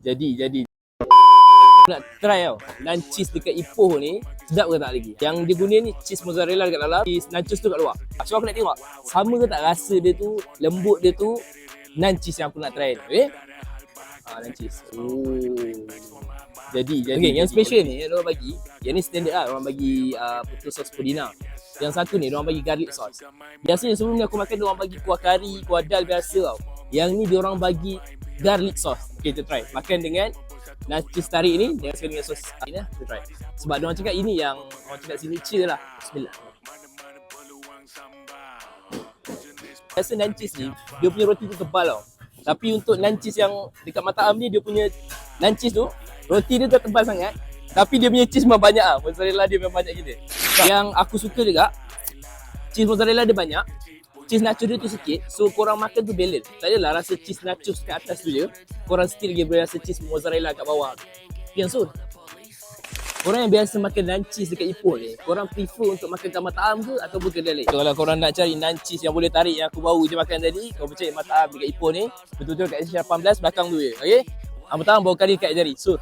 Jadi nak try tau dan cheese dekat Ipoh ni sedap ke tak lagi. Yang dia guna ni cheese mozzarella dekat dalam, cheese nachos tu kat luar. So aku nak tengok sama ke tak rasa dia tu, lembut dia tu nan cheese yang aku nak try ni. Okay? Nan cheese. Jadi okay, yang special ni yang orang bagi, yang ni standard lah, orang bagi putus sos pudina. Yang satu ni orang bagi garlic sauce. Biasanya sebelum ni aku makan orang bagi kuah kari, kuah dal biasa tau. Yang ni dia orang bagi garlic sauce. Okay, kita try. Makan dengan nachos tarik ni dengan sekali dengan sos ini lah, kita try. Sebab dia orang cakap ini yang orang cakap signature lah. Bismillah. Rasa nancis ni, dia punya roti tu tebal tau. Tapi untuk nancis yang dekat Mata Am ni, dia punya nancis tu, roti dia tu tebal sangat. Tapi dia punya cheese memang banyak lah. Mozzarella dia memang banyak gila. Yang aku suka juga, cheese mozzarella dia banyak. Cheese nachos dia tu sikit. So korang makan tu balance. Tak adalah rasa cheese nachos kat atas tu je. Korang still lagi boleh rasa cheese mozzarella kat bawah. Yang so, korang yang biasa makan nan cheese dekat Ipoh ni, korang prefer untuk makan kat Mata Am ke ataupun kedai lain? So, kalau korang nak cari nan cheese yang boleh tarik yang aku baru je makan tadi, korang cari Mata Am dekat Ipoh ni, betul-betul kat Asia 18 belakang tu je. Okay? Mata Am bawa kari kat jari. So